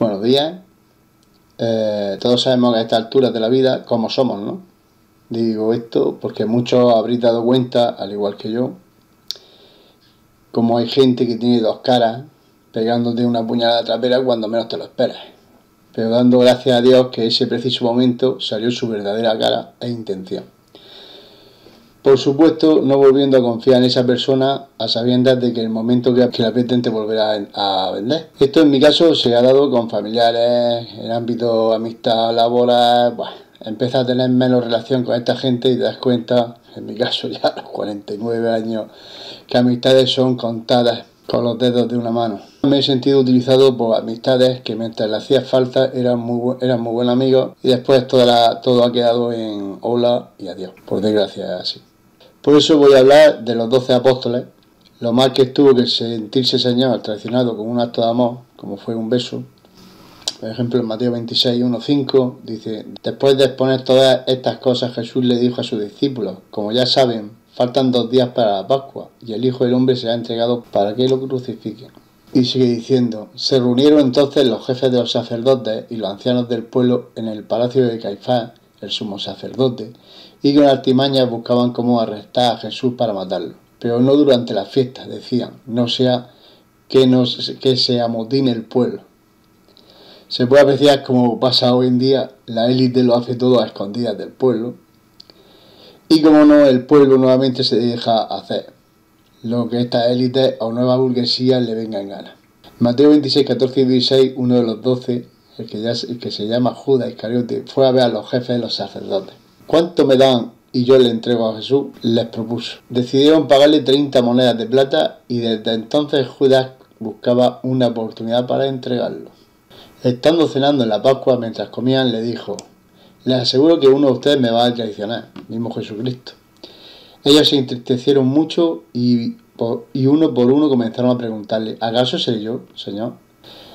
Buenos días. Todos sabemos que a estas alturas de la vida cómo somos, ¿no? Digo esto porque muchos habréis dado cuenta, al igual que yo, como hay gente que tiene dos caras pegándote una puñalada trapera cuando menos te lo esperas. Pero dando gracias a Dios que ese preciso momento salió su verdadera cara e intención. Por supuesto, no volviendo a confiar en esa persona a sabiendas de que el momento que la pretende volverá a vender. Esto en mi caso se ha dado con familiares, en ámbito amistad, laboral. Bueno, empiezas a tener menos relación con esta gente y te das cuenta, en mi caso ya a los 49 años, que amistades son contadas con los dedos de una mano. Me he sentido utilizado por amistades que mientras le hacía falta eran muy buenos amigos y después todo ha quedado en hola y adiós. Por desgracia es así. Por eso voy a hablar de los 12 apóstoles, lo mal que estuvo que sentirse Señor traicionado con un acto de amor, como fue un beso. Por ejemplo, en Mateo 26, 1-5 dice: después de exponer todas estas cosas, Jesús le dijo a sus discípulos: como ya saben, faltan 2 días para la Pascua, y el Hijo del Hombre será entregado para que lo crucifiquen. Y sigue diciendo: se reunieron entonces los jefes de los sacerdotes y los ancianos del pueblo en el palacio de Caifás, el sumo sacerdote, y con artimañas buscaban cómo arrestar a Jesús para matarlo. Pero no durante las fiestas, decían, no sea que se amotine el pueblo. Se puede apreciar como pasa hoy en día, la élite lo hace todo a escondidas del pueblo, y como no, el pueblo nuevamente se deja hacer lo que esta élite o nueva burguesía le venga en gana. Mateo 26, 14 y 16, uno de los 12, el que se llama Judas Iscariote, fue a ver a los jefes de los sacerdotes. ¿Cuánto me dan y yo le entrego a Jesús? Les propuso. Decidieron pagarle 30 monedas de plata y desde entonces Judas buscaba una oportunidad para entregarlo. Estando cenando en la Pascua, mientras comían, le dijo: les aseguro que uno de ustedes me va a traicionar, mismo Jesucristo. Ellos se entristecieron mucho y uno por uno comenzaron a preguntarle: ¿acaso seré yo, Señor?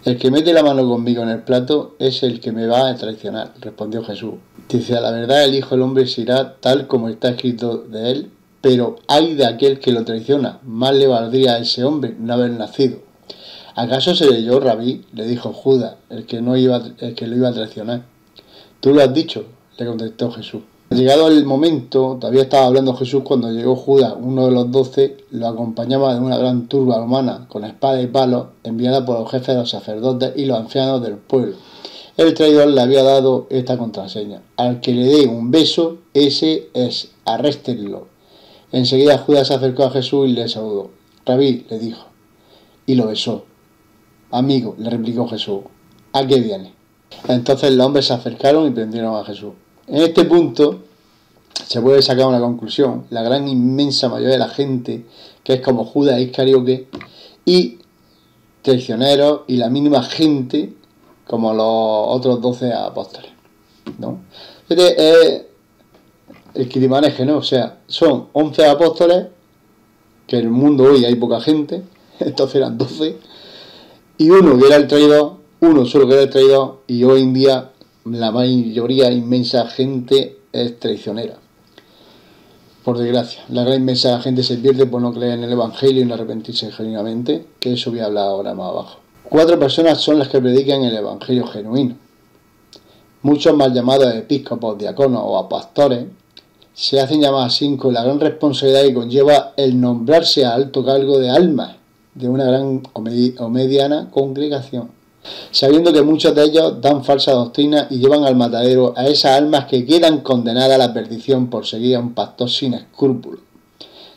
El que mete la mano conmigo en el plato es el que me va a traicionar, respondió Jesús. Dice: a la verdad el Hijo del Hombre se irá tal como está escrito de él, pero ay de aquel que lo traiciona, más le valdría a ese hombre no haber nacido. ¿Acaso seré yo, Rabí? Le dijo Judas, el que lo iba a traicionar. Tú lo has dicho, le contestó Jesús. Llegado el momento, todavía estaba hablando Jesús cuando llegó Judas, uno de los 12, lo acompañaba de una gran turba humana, con espada y palos, enviada por los jefes de los sacerdotes y los ancianos del pueblo. El traidor le había dado esta contraseña: al que le dé un beso, ese es, arréstenlo. Enseguida Judas se acercó a Jesús y le saludó. Rabí, le dijo, y lo besó. Amigo, le replicó Jesús, ¿a qué viene? Entonces los hombres se acercaron y prendieron a Jesús. En este punto se puede sacar una conclusión: la gran inmensa mayoría de la gente que es como Judas Iscariote y traicioneros, y la mínima gente como los otros 12 apóstoles, ¿no? Este es el que te maneje, ¿no? O sea, son 11 apóstoles, que en el mundo hoy hay poca gente, entonces eran 12, y uno que era el traidor, uno solo que era el traidor, y hoy en día la mayoría inmensa gente es traicionera. Por desgracia, la gran inmensa gente se pierde por no creer en el Evangelio y no arrepentirse genuinamente, que eso voy a hablar ahora más abajo. 4 personas son las que predican el Evangelio genuino. Muchos mal llamados episcopos, diáconos o pastores se hacen llamar así con la gran responsabilidad que conlleva el nombrarse a alto cargo de almas de una gran o mediana congregación, sabiendo que muchos de ellos dan falsa doctrina y llevan al matadero a esas almas que quedan condenadas a la perdición por seguir a un pastor sin escrúpulos.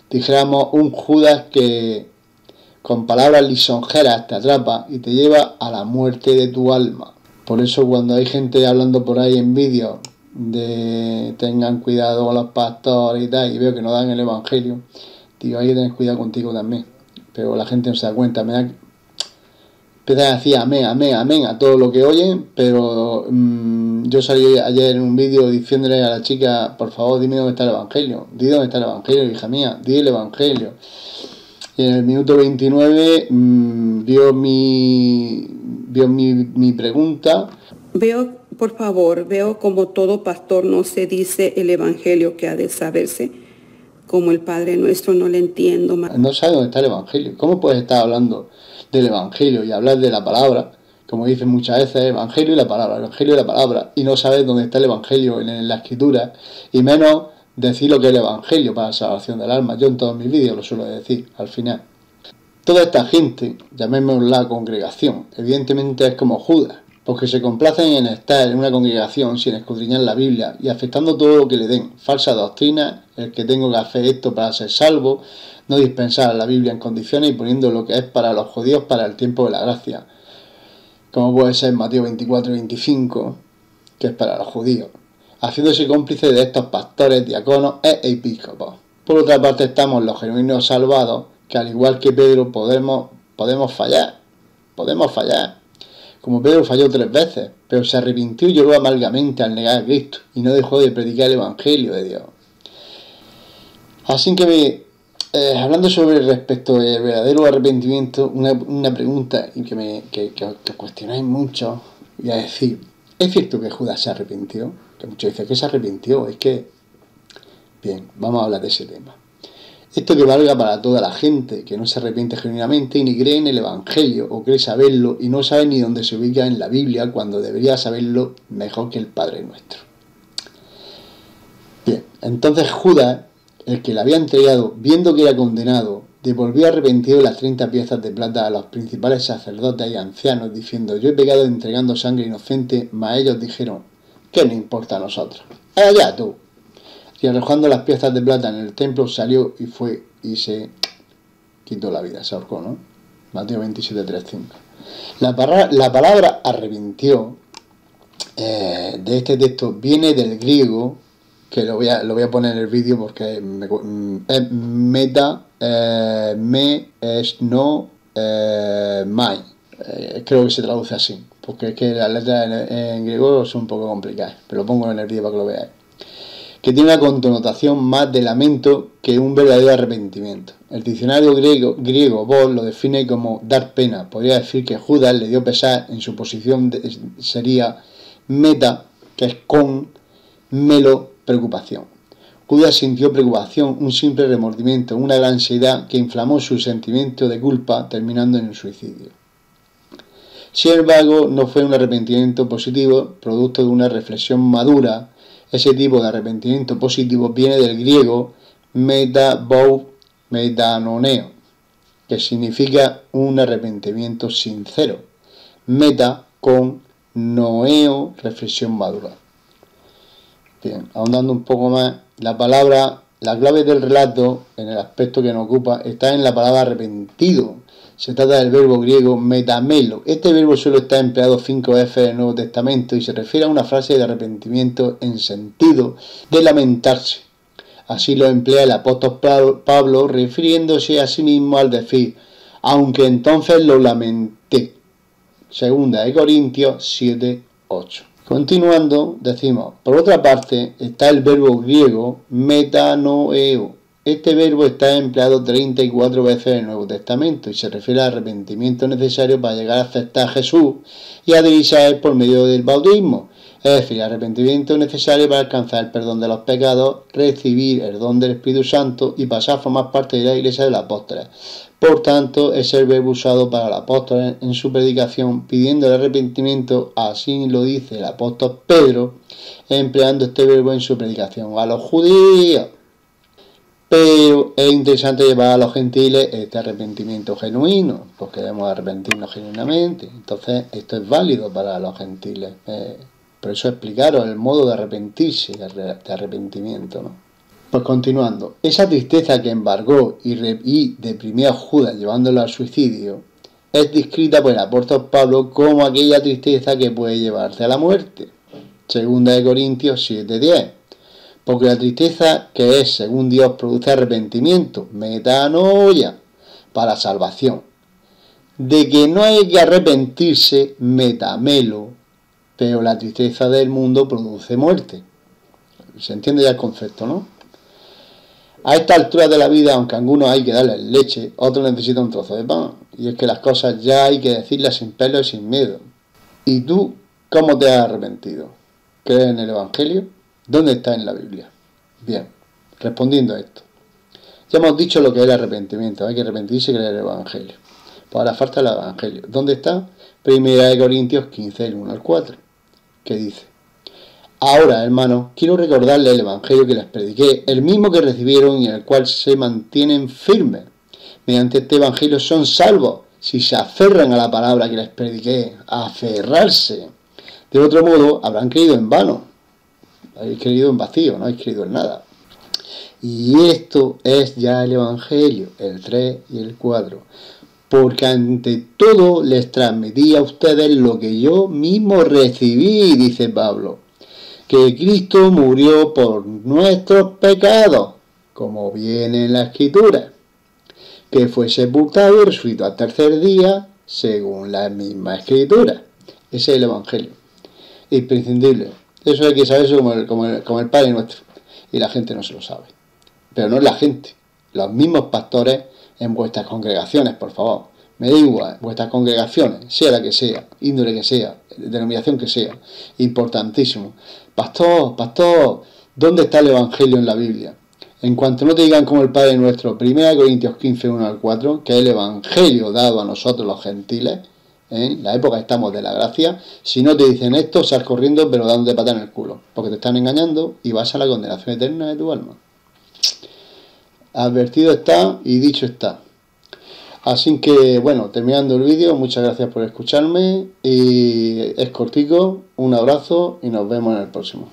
Dijéramos un Judas que con palabras lisonjeras te atrapa y te lleva a la muerte de tu alma. Por eso cuando hay gente hablando por ahí en vídeos de tengan cuidado con los pastores y tal, y veo que no dan el Evangelio, digo, hay que tener cuidado contigo también. Pero la gente no se da cuenta, empiezan a decir amén, amén, amén a todo lo que oyen, pero yo salí ayer en un vídeo diciéndole a la chica: por favor, dime dónde está el Evangelio, di dónde está el Evangelio, hija mía, di el Evangelio. Y en el minuto 29 vio mi pregunta. Por favor, veo como todo pastor no se dice el Evangelio que ha de saberse. Como el Padre Nuestro no le entiendo más. No sabe dónde está el Evangelio. ¿Cómo puedes estar hablando del Evangelio y hablar de la palabra como dicen muchas veces, el Evangelio y la palabra, el Evangelio y la palabra, y no sabes dónde está el Evangelio en la Escritura, y menos decir lo que es el Evangelio para la salvación del alma. Yo en todos mis vídeos lo suelo decir, al final. Toda esta gente, llamémosla la congregación, evidentemente es como Judas, porque se complacen en estar en una congregación sin escudriñar la Biblia y aceptando todo lo que le den, falsa doctrina, el que tengo que hacer esto para ser salvo, no dispensar la Biblia en condiciones y poniendo lo que es para los judíos para el tiempo de la gracia, como puede ser Mateo 24 y 25, que es para los judíos, haciéndose cómplice de estos pastores, diáconos e episcopos. Por otra parte estamos los genuinos salvados, que al igual que Pedro podemos fallar, como Pedro falló 3 veces, pero se arrepintió y lloró amargamente al negar a Cristo y no dejó de predicar el Evangelio de Dios. Así que hablando sobre respecto al verdadero arrepentimiento, una pregunta y que cuestionáis mucho, y a decir, ¿es cierto que Judas se arrepintió? Que muchos dicen que se arrepintió, es que... Bien, vamos a hablar de ese tema. Esto que valga para toda la gente que no se arrepiente genuinamente y ni cree en el Evangelio o cree saberlo y no sabe ni dónde se ubica en la Biblia cuando debería saberlo mejor que el Padre Nuestro. Bien, entonces Judas, el que le había entregado, viendo que era condenado, devolvió arrepentido las 30 piezas de plata a los principales sacerdotes y ancianos, diciendo, yo he pecado entregando sangre inocente, mas ellos dijeron, ¿qué nos importa a nosotros? Allá tú. Y arrojando las piezas de plata en el templo salió y fue y se quitó la vida, se ahorcó, ¿no? Mateo 27, 3, 5. La palabra arrepintió de este texto viene del griego, que lo voy a poner en el vídeo porque es meta, mai. Creo que se traduce así, porque es que las letras en griego son un poco complicadas, pero lo pongo en el vídeo para que lo veáis. Que tiene una connotación más de lamento que un verdadero arrepentimiento. El diccionario griego Bol lo define como dar pena. Podría decir que Judas le dio pesar, en su posición sería meta, que es con, melo, preocupación. Judas sintió preocupación, un simple remordimiento, una gran ansiedad que inflamó su sentimiento de culpa, terminando en el suicidio. Sin embargo, no fue un arrepentimiento positivo, producto de una reflexión madura. Ese tipo de arrepentimiento positivo viene del griego metanoneo, que significa un arrepentimiento sincero. Meta con noeo, reflexión madura. Bien, ahondando un poco más, la clave del relato, en el aspecto que nos ocupa, está en la palabra arrepentido. Se trata del verbo griego metamelo. Este verbo solo está empleado 5 veces en el Nuevo Testamento y se refiere a una frase de arrepentimiento en sentido de lamentarse. Así lo emplea el apóstol Pablo, refiriéndose a sí mismo al decir, aunque entonces lo lamenté. Segunda de Corintios 7, 8. Continuando, decimos, por otra parte, está el verbo griego metanoeo. Este verbo está empleado 34 veces en el Nuevo Testamento y se refiere al arrepentimiento necesario para llegar a aceptar a Jesús y adherirse a Él por medio del bautismo. Es decir, arrepentimiento necesario para alcanzar el perdón de los pecados, recibir el don del Espíritu Santo y pasar a formar parte de la Iglesia de los Apóstoles. Por tanto, es el verbo usado para los apóstoles en su predicación, pidiendo el arrepentimiento, así lo dice el apóstol Pedro, empleando este verbo en su predicación a los judíos. Pero es interesante llevar a los gentiles este arrepentimiento genuino, porque debemos arrepentirnos genuinamente. Entonces, esto es válido para los gentiles. Por eso explicaros el modo de arrepentirse, de arrepentimiento, ¿no? Pues continuando, esa tristeza que embargó y deprimió a Judas llevándolo al suicidio, es descrita por el apóstol Pablo como aquella tristeza que puede llevarte a la muerte. Segunda de Corintios 7:10. Porque la tristeza que es, según Dios, produce arrepentimiento, metanoia, para salvación. De que no hay que arrepentirse, metamelo, pero la tristeza del mundo produce muerte. Se entiende ya el concepto, ¿no? A esta altura de la vida, aunque a algunos hay que darles leche, otros necesitan un trozo de pan. Y es que las cosas ya hay que decirlas sin pelo y sin miedo. ¿Y tú cómo te has arrepentido? ¿Crees en el Evangelio? ¿Dónde está en la Biblia? Bien, respondiendo a esto. Ya hemos dicho lo que es el arrepentimiento. Hay que arrepentirse y creer en el Evangelio. Pues ahora falta el Evangelio. ¿Dónde está? Primera de Corintios 15, el 1 al 4, que dice: ahora, hermanos, quiero recordarles el Evangelio que les prediqué, el mismo que recibieron y en el cual se mantienen firmes. Mediante este Evangelio son salvos, si se aferran a la palabra que les prediqué, a aferrarse. De otro modo, habrán creído en vano. Habéis creído en vacío, no habéis creído en nada. Y esto es ya el Evangelio, el 3 y el 4. Porque ante todo les transmití a ustedes lo que yo mismo recibí, dice Pablo, que Cristo murió por nuestros pecados, como viene en la Escritura, que fue sepultado y resucitó al tercer día, según la misma Escritura. Ese es el Evangelio. Imprescindible. Eso hay que saberse como el Padre Nuestro. Y la gente no se lo sabe. Pero no es la gente. Los mismos pastores en vuestras congregaciones, por favor. Me da igual, vuestras congregaciones, sea la que sea, índole que sea, denominación que sea. Importantísimo. Pastor, ¿dónde está el Evangelio en la Biblia? En cuanto no te digan como el Padre Nuestro, 1 Corintios 15, 1 al 4, que es el Evangelio dado a nosotros los gentiles, en la época que estamos de la gracia, si no te dicen esto, sal corriendo pero dándote patada en el culo, porque te están engañando y vas a la condenación eterna de tu alma. Advertido está y dicho está. Así que, bueno, terminando el vídeo, muchas gracias por escucharme y es cortico, un abrazo y nos vemos en el próximo.